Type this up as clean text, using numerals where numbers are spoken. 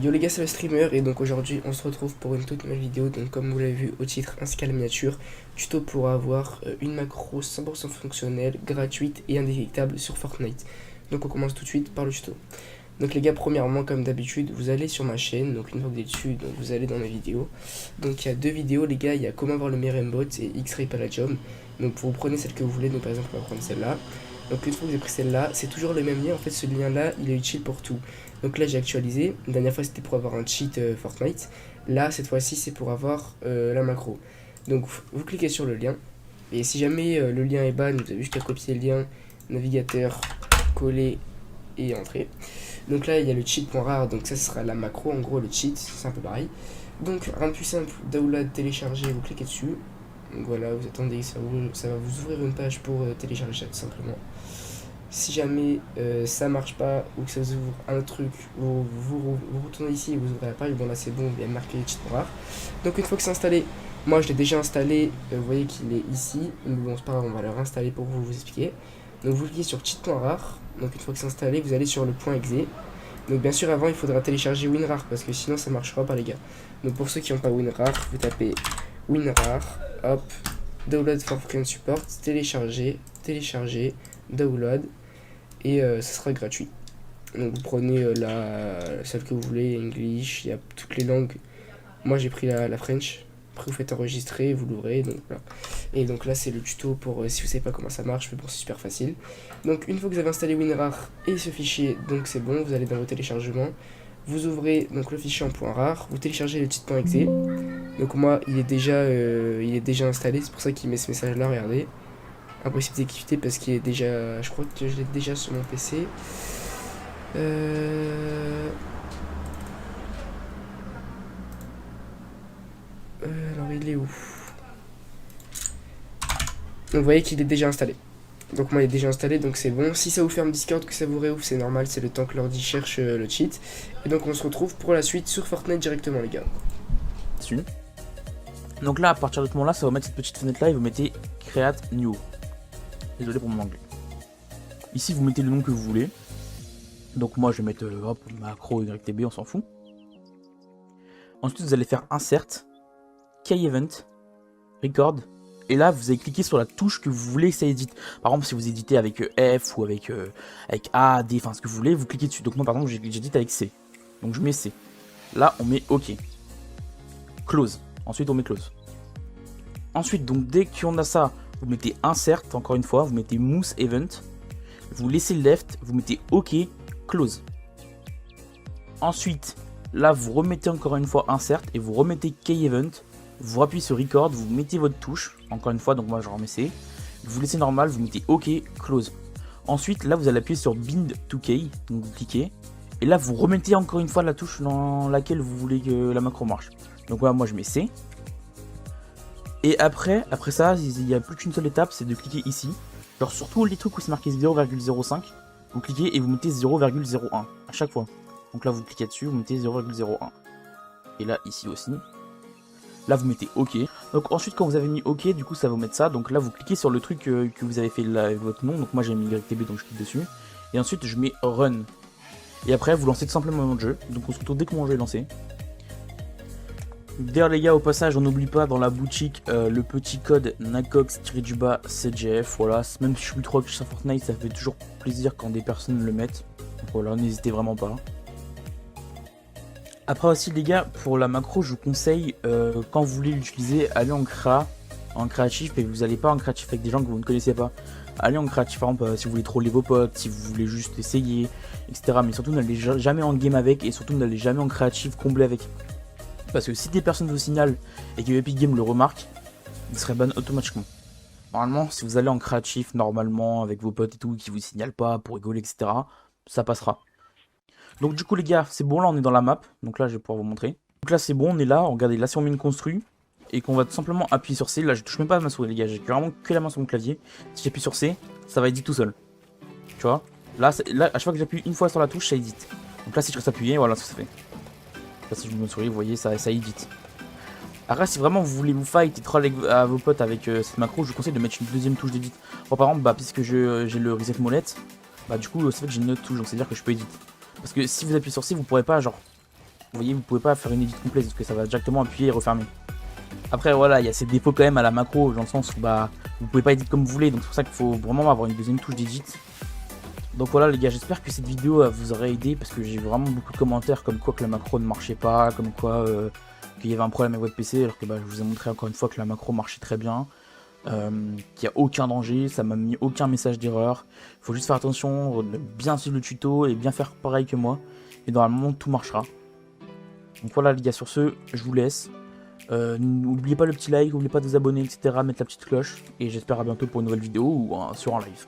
Yo les gars, c'est le streamer et donc aujourd'hui on se retrouve pour une toute nouvelle vidéo. Donc comme vous l'avez vu au titre ainsi qu'à la miniature, tuto pour avoir une macro 100% fonctionnelle, gratuite et indétectable sur Fortnite. Donc on commence tout de suite par le tuto. Donc les gars, premièrement comme d'habitude vous allez sur ma chaîne, donc une fois que vous êtes dessus, donc vous allez dans mes vidéos. Donc il y a deux vidéos les gars, il y a comment avoir le meilleur aimbot et X-Ray Palladium. Donc vous prenez celle que vous voulez, donc par exemple on va prendre celle-là. Donc une fois que vous avez pris celle-là, c'est toujours le même lien, en fait ce lien là il est utile pour tout. Donc là j'ai actualisé, la dernière fois c'était pour avoir un cheat Fortnite, là cette fois-ci c'est pour avoir la macro. Donc vous cliquez sur le lien, et si jamais le lien est ban, vous avez juste qu'à copier le lien, navigateur, coller et entrer. Donc là il y a le cheat.rare, donc ça sera la macro, en gros le cheat, c'est un peu pareil. Donc rien de plus simple, download, télécharger, vous cliquez dessus. Donc voilà, vous attendez, ça va vous ouvrir une page pour télécharger ça tout simplement. Si jamais ça marche pas ou que ça vous ouvre un truc, vous retournez ici et vous ouvrez la page, bon là c'est bon, il y a marqué cheat rare. Donc une fois que c'est installé, moi je l'ai déjà installé, vous voyez qu'il est ici, mais bon c'est pas grave, on va le réinstaller pour vous expliquer. Donc vous cliquez sur cheat.rare, donc une fois que c'est installé, vous allez sur le point exe. Donc bien sûr avant il faudra télécharger WinRAR parce que sinon ça marchera pas les gars. Donc pour ceux qui n'ont pas WinRAR, vous tapez WinRAR, hop, download for current support, télécharger, download et ça sera gratuit. Donc vous prenez celle que vous voulez, English, il y a toutes les langues. Moi j'ai pris la French. Après vous faites enregistrer, vous l'ouvrez, donc voilà. Et donc là c'est le tuto pour si vous savez pas comment ça marche, mais bon c'est super facile. Donc une fois que vous avez installé WinRAR et ce fichier, donc c'est bon, vous allez dans vos téléchargements. Vous ouvrez donc le fichier en point rare, vous téléchargez le cheat.exe. Donc moi il est déjà installé, c'est pour ça qu'il met ce message là, regardez. Impossible d'exécuter parce qu'il est déjà. Je crois que je l'ai déjà sur mon PC. Alors il est où? Donc vous voyez qu'il est déjà installé. Donc moi il est déjà installé, donc c'est bon. Si ça vous ferme Discord, que ça vous réouvre, c'est normal, c'est le temps que l'ordi cherche le cheat. Et donc on se retrouve pour la suite sur Fortnite directement les gars. Donc là, à partir de ce moment-là, ça va mettre cette petite fenêtre là et vous mettez Create New. Désolé pour mon anglais. Ici, vous mettez le nom que vous voulez. Donc moi, je vais mettre hop, macro YTB, on s'en fout. Ensuite, vous allez faire Insert, Key Event, Record. Et là, vous allez cliquer sur la touche que vous voulez que ça édite. Par exemple, si vous éditez avec F ou avec A, D, enfin ce que vous voulez, vous cliquez dessus. Donc moi, par exemple, j'édite avec C. Donc je mets C. Là, on met OK. Close. Ensuite, on met Close. Ensuite, donc dès qu'on a ça, vous mettez Insert, encore une fois, vous mettez Mousse Event. Vous laissez le left, vous mettez OK, Close. Ensuite, là, vous remettez encore une fois Insert et vous remettez Key Event. Vous appuyez sur Record, vous mettez votre touche, encore une fois, donc moi je remets C. Vous laissez normal, vous mettez OK, Close. Ensuite, là, vous allez appuyer sur Bind to Key, donc vous cliquez. Et là, vous remettez encore une fois la touche dans laquelle vous voulez que la macro marche. Donc voilà, moi je mets C. Et après ça, il n'y a plus qu'une seule étape, c'est de cliquer ici. Genre sur tous les trucs où c'est marqué 0,05, vous cliquez et vous mettez 0,01 à chaque fois. Donc là, vous cliquez dessus, vous mettez 0,01. Et là, ici aussi. Là, vous mettez OK. Donc ensuite, quand vous avez mis OK, du coup, ça va vous mettre ça. Donc là, vous cliquez sur le truc que vous avez fait là, avec votre nom. Donc moi, j'ai mis YTB, donc je clique dessus. Et ensuite, je mets Run. Et après, vous lancez tout simplement votre jeu. Donc on se retrouve dès que mon jeu est lancé. D'ailleurs les gars, au passage, on n'oublie pas dans la boutique le petit code NACOX-CGF. Voilà, même si je suis plus trop sur Fortnite, ça fait toujours plaisir quand des personnes le mettent. Donc voilà, n'hésitez vraiment pas. Après aussi les gars, pour la macro, je vous conseille, quand vous voulez l'utiliser, allez en créatif, et vous n'allez pas en créatif avec des gens que vous ne connaissez pas. Allez en créatif, par exemple, si vous voulez troller vos potes, si vous voulez juste essayer, etc. Mais surtout, n'allez jamais en game avec, et surtout, n'allez jamais en créatif comblé avec. Parce que si des personnes vous signalent et que Epic Games le remarque, vous serez ban automatiquement. Normalement, si vous allez en créatif normalement avec vos potes et tout, qui vous signalent pas pour rigoler, etc., ça passera. Donc du coup les gars, c'est bon, là on est dans la map. Donc là je vais pouvoir vous montrer. Donc là c'est bon, on est là. Regardez, là si on met une construit et qu'on va tout simplement appuyer sur C, là je touche même pas à ma souris les gars, j'ai vraiment que la main sur mon clavier. Si j'appuie sur C, ça va éditer tout seul. Tu vois, là, à chaque fois que j'appuie une fois sur la touche, ça édite. Donc là si je reste appuyé, voilà ce que ça fait. Là si je me souris, vous voyez, ça édite. Après si vraiment vous voulez vous fight et troll à vos potes avec cette macro, je vous conseille de mettre une deuxième touche d'édite. Bon, par exemple, puisque j'ai le reset molette, du coup ça fait que j'ai une autre touche, donc c'est à dire que je peux éditer. Parce que si vous appuyez sur C, vous pourrez pas genre Vous voyez, vous pouvez pas faire une edit complète parce que ça va directement appuyer et refermer. Après voilà, il y a ces défauts quand même à la macro, dans le sens où bah vous pouvez pas edit comme vous voulez, donc c'est pour ça qu'il faut vraiment avoir une deuxième touche d'edit. Donc voilà les gars, j'espère que cette vidéo vous aura aidé, parce que j'ai vraiment beaucoup de commentaires comme quoi que la macro ne marchait pas, comme quoi qu'il y avait un problème avec votre PC, alors que bah, je vous ai montré encore une fois que la macro marchait très bien, qu'il n'y a aucun danger, ça m'a mis aucun message d'erreur. Il faut juste faire attention, bien suivre le tuto et bien faire pareil que moi, et normalement tout marchera. Donc voilà les gars, sur ce, je vous laisse. N'oubliez pas le petit like, n'oubliez pas de vous abonner, etc. Mettre la petite cloche. Et j'espère à bientôt pour une nouvelle vidéo ou sur un live.